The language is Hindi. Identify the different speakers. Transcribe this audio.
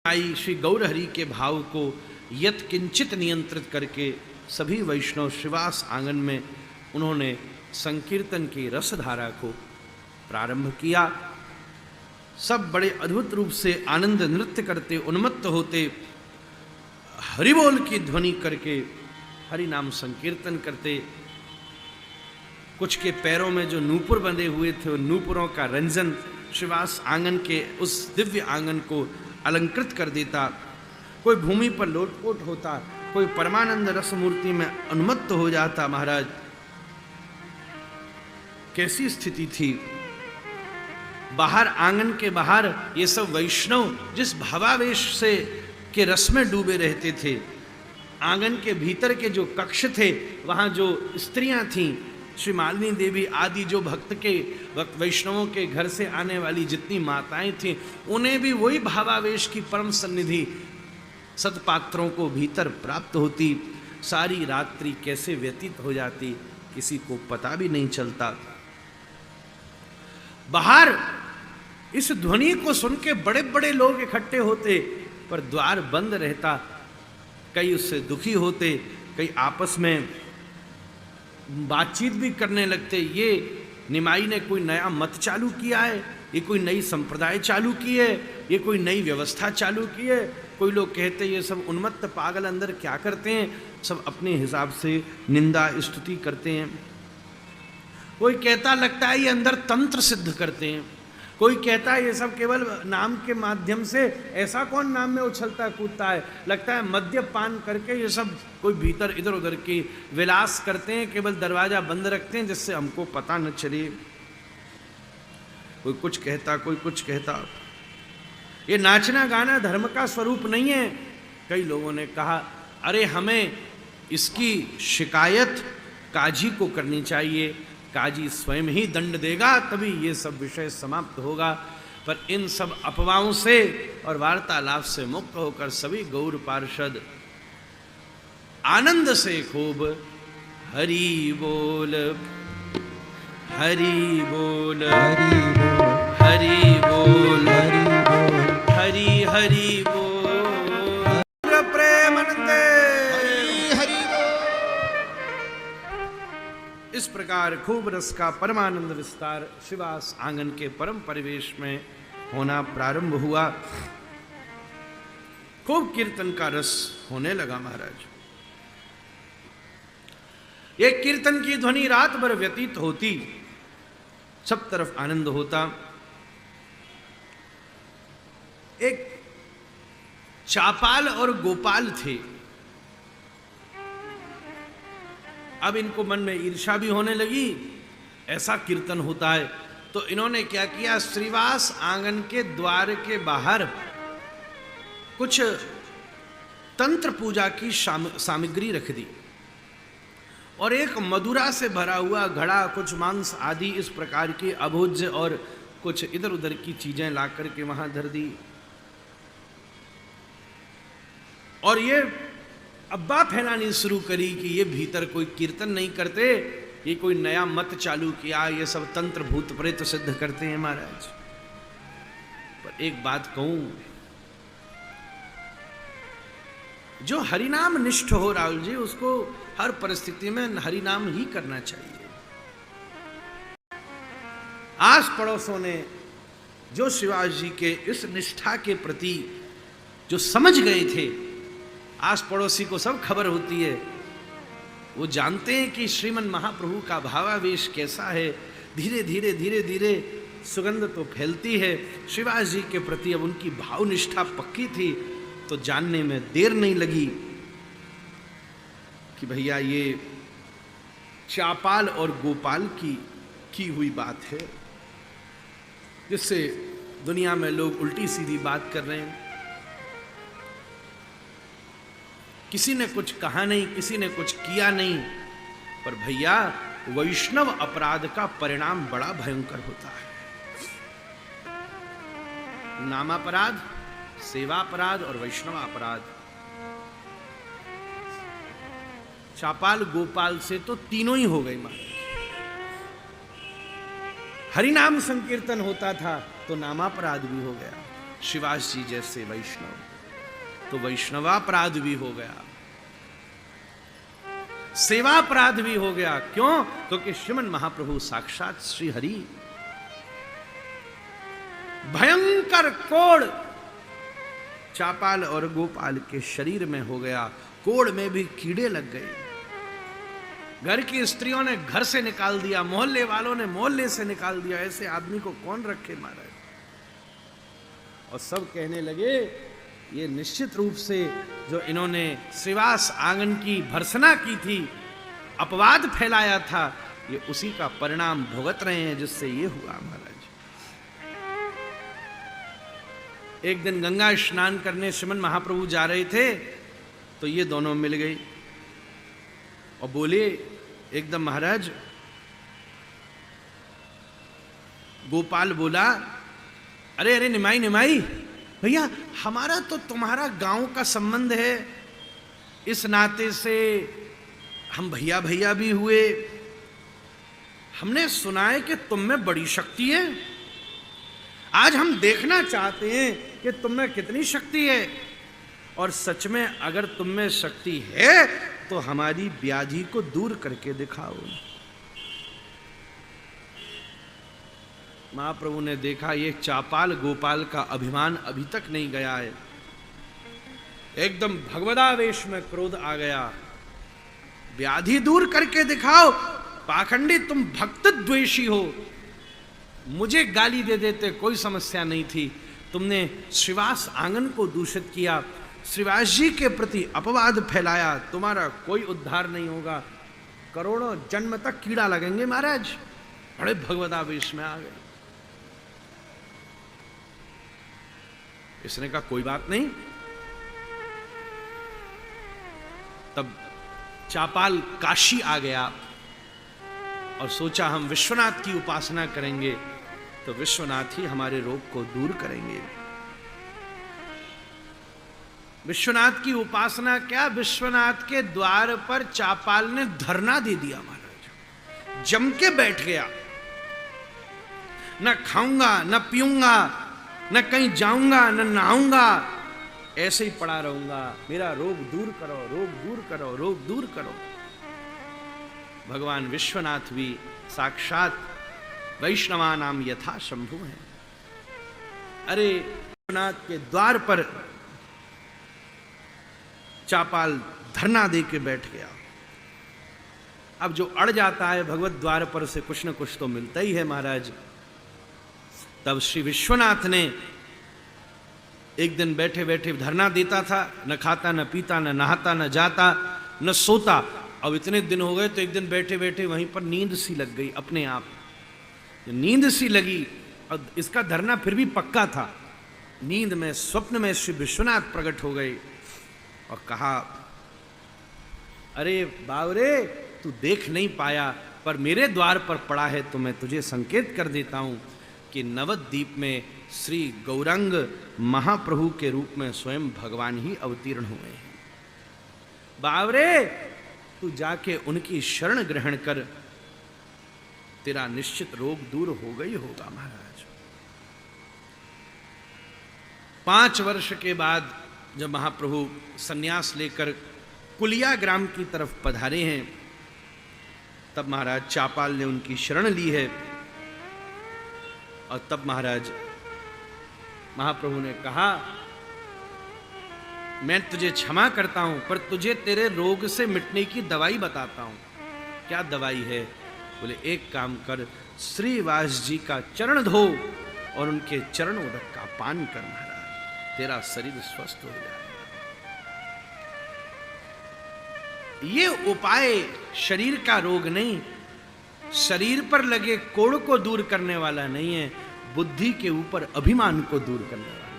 Speaker 1: आई श्री गौरहरि के भाव को यत किंचित नियंत्रित करके सभी वैष्णव श्रीवास आंगन में उन्होंने संकीर्तन की रसधारा को प्रारंभ किया। सब बड़े अद्भुत रूप से आनंद नृत्य करते, उन्मत्त होते, हरिबोल की ध्वनि करके हरि नाम संकीर्तन करते। कुछ के पैरों में जो नूपुर बंधे हुए थे, उन नूपुरों का रंजन श्रीवास आंगन के उस दिव्य आंगन को अलंकृत कर देता। कोई भूमि पर लोटपोट होता, कोई परमानंद रस मूर्ति में उन्मत्त हो जाता। महाराज कैसी स्थिति थी। बाहर आंगन के बाहर ये सब वैष्णव जिस भावावेश से के रस में डूबे रहते थे, आंगन के भीतर के जो कक्ष थे वहां जो स्त्रियां थीं, श्री मालिनी देवी आदि जो भक्त के वैष्णवों के घर से आने वाली जितनी माताएं थीं, उन्हें भी वही भावावेश की परम सन्निधि सतपात्रों को भीतर प्राप्त होती। सारी रात्रि कैसे व्यतीत हो जाती किसी को पता भी नहीं चलता। बाहर इस ध्वनि को सुन के बड़े बड़े लोग इकट्ठे होते, पर द्वार बंद रहता। कई उससे दुखी होते, कई आपस में बातचीत भी करने लगते। ये निमाई ने कोई नया मत चालू किया है, ये कोई नई संप्रदाय चालू की है, ये कोई नई व्यवस्था चालू की है। कोई लोग कहते ये सब उन्मत्त पागल अंदर क्या करते हैं, सब अपने हिसाब से निंदा स्तुति करते हैं। कोई कहता लगता है ये अंदर तंत्र सिद्ध करते हैं, कोई कहता है ये सब केवल नाम के माध्यम से, ऐसा कौन नाम में उछलता कूदता है, लगता है मद्यपान करके ये सब कोई भीतर इधर उधर की विलास करते हैं, केवल दरवाजा बंद रखते हैं जिससे हमको पता न चले। कोई कुछ कहता, कोई कुछ कहता। ये नाचना गाना धर्म का स्वरूप नहीं है। कई लोगों ने कहा अरे हमें इसकी शिकायत काजी को करनी चाहिए, काजी स्वयं ही दंड देगा, तभी ये सब विषय समाप्त होगा। पर इन सब अफवाहों से और वार्तालाप से मुक्त होकर सभी गौर पार्षद आनंद से खूब हरि बोल, हरि बोल, हरि बोल, हरि हरि बोल, प्रेमानंदे हरि बोल। इस प्रकार खूब रस का परमानंद विस्तार श्रीवास आंगन के परम परिवेश में होना प्रारंभ हुआ। खूब कीर्तन का रस होने लगा। महाराज ये कीर्तन की ध्वनि रात भर व्यतीत होती, सब तरफ आनंद होता। एक चापाल और गोपाल थे। अब इनको मन में ईर्ष्या भी होने लगी, ऐसा कीर्तन होता है। तो इन्होंने क्या किया, श्रीवास आंगन के द्वार के बाहर कुछ तंत्र पूजा की सामग्री रख दी और एक मधुरा से भरा हुआ घड़ा, कुछ मांस आदि इस प्रकार की अभोज्य और कुछ इधर उधर की चीजें ला करके वहां धर दी। और ये अब्बा फैलानी शुरू करी कि ये भीतर कोई कीर्तन नहीं करते, ये कोई नया मत चालू किया, ये सब तंत्र भूत प्रेत सिद्ध करते हैं। महाराज पर एक बात कहूं, जो हरिनाम निष्ठ हो राहुल जी, उसको हर परिस्थिति में हरिनाम ही करना चाहिए। आस पड़ोसों ने जो शिवाजी जी के इस निष्ठा के प्रति जो समझ गए थे, आस पड़ोसी को सब खबर होती है, वो जानते हैं कि श्रीमन महाप्रभु का भावावेश कैसा है। धीरे धीरे धीरे धीरे सुगंध तो फैलती है। शिवाजी जी के प्रति अब उनकी भाव निष्ठा पक्की थी, तो जानने में देर नहीं लगी कि भैया ये चापाल और गोपाल की हुई बात है, जिससे दुनिया में लोग उल्टी सीधी बात कर रहे हैं। किसी ने कुछ कहा नहीं, किसी ने कुछ किया नहीं, पर भैया वैष्णव अपराध का परिणाम बड़ा भयंकर होता है। नामापराध, सेवा अपराध और वैष्णव अपराध। चापाल गोपाल से तो तीनों ही हो गए। महाराज हरिनाम संकीर्तन होता था तो नामापराध भी हो गया। शिवास जी जैसे वैष्णव, तो वैष्णवापराध भी हो गया, सेवापराध भी हो गया। क्यों? क्योंकि श्रीमन महाप्रभु साक्षात श्री हरि भयंकर कोढ़ चापाल और गोपाल के शरीर में हो गया, कोढ़ में भी कीड़े लग गए। घर की स्त्रियों ने घर से निकाल दिया, मोहल्ले वालों ने मोहल्ले से निकाल दिया, ऐसे आदमी को कौन रखे महाराज। और सब कहने लगे ये निश्चित रूप से जो इन्होंने श्रीवास आंगन की भर्त्सना की थी, अपवाद फैलाया था, ये उसी का परिणाम भुगत रहे हैं जिससे ये हुआ महाराज। एक दिन गंगा स्नान करने श्रीमन महाप्रभु जा रहे थे, तो ये दोनों मिल गई और बोले एकदम महाराज, गोपाल बोला, अरे अरे निमाई निमाई भैया, हमारा तो तुम्हारा गांव का संबंध है, इस नाते से हम भैया भैया भी हुए। हमने सुना है कि तुम में बड़ी शक्ति है, आज हम देखना चाहते हैं कि तुम में कितनी शक्ति है, और सच में अगर तुम में शक्ति है तो हमारी व्याधि को दूर करके दिखाओ। महाप्रभु ने देखा ये चापाल गोपाल का अभिमान अभी तक नहीं गया है, एकदम भगवदावेश में क्रोध आ गया, व्याधि दूर करके दिखाओ। पाखंडी, तुम भक्त द्वेषी हो, मुझे गाली दे देते कोई समस्या नहीं थी, तुमने श्रीवास आंगन को दूषित किया, श्रीवास जी के प्रति अपवाद फैलाया, तुम्हारा कोई उद्धार नहीं होगा, करोड़ों जन्म तक कीड़ा लगेंगे महाराज। बड़े भगवदावेश में आ गए। इसने कहा कोई बात नहीं। तब चापाल काशी आ गया और सोचा हम विश्वनाथ की उपासना करेंगे तो विश्वनाथ ही हमारे रोग को दूर करेंगे। विश्वनाथ की उपासना क्या, विश्वनाथ के द्वार पर चापाल ने धरना दे दिया महाराज, जम के बैठ गया, न खाऊंगा न पीऊंगा न कहीं जाऊंगा न नहाऊंगा, ऐसे ही पड़ा रहूंगा, मेरा रोग दूर करो, रोग दूर करो, रोग दूर करो। भगवान विश्वनाथ भी साक्षात वैष्णवा नाम यथा शंभु है। अरे विश्वनाथ के द्वार पर चापाल धरना दे के बैठ गया। अब जो अड़ जाता है भगवत द्वार पर से कुछ न कुछ तो मिलता ही है महाराज। तब श्री विश्वनाथ ने एक दिन बैठे बैठे धरना देता था, न खाता न पीता न नहाता न जाता न सोता। अब इतने दिन हो गए तो एक दिन बैठे बैठे वहीं पर नींद सी लग गई अपने आप, नींद सी लगी। और इसका धरना फिर भी पक्का था। नींद में स्वप्न में श्री विश्वनाथ प्रकट हो गए और कहा, अरे बावरे, तू देख नहीं पाया पर मेरे द्वार पर पड़ा है तो मैं तुझे संकेत कर देता हूं कि नवद्वीप में श्री गौरांग महाप्रभु के रूप में स्वयं भगवान ही अवतीर्ण हुए हैं। बावरे, तू जाके उनकी शरण ग्रहण कर, तेरा निश्चित रोग दूर हो गई होगा महाराज। 5 वर्ष के बाद जब महाप्रभु सन्यास लेकर कुलिया ग्राम की तरफ पधारे हैं, तब महाराज चापाल ने उनकी शरण ली है। और तब महाराज महाप्रभु ने कहा, मैं तुझे क्षमा करता हूं पर तुझे तेरे रोग से मिटने की दवाई बताता हूं। क्या दवाई है? बोले, एक काम कर, श्रीवास जी का चरण धो और उनके चरण उदक का पान कर महाराज, तेरा शरीर स्वस्थ हो जाएगा। ये उपाय शरीर का रोग नहीं, शरीर पर लगे कोढ़ को दूर करने वाला नहीं है, बुद्धि के ऊपर अभिमान को दूर करने वाला।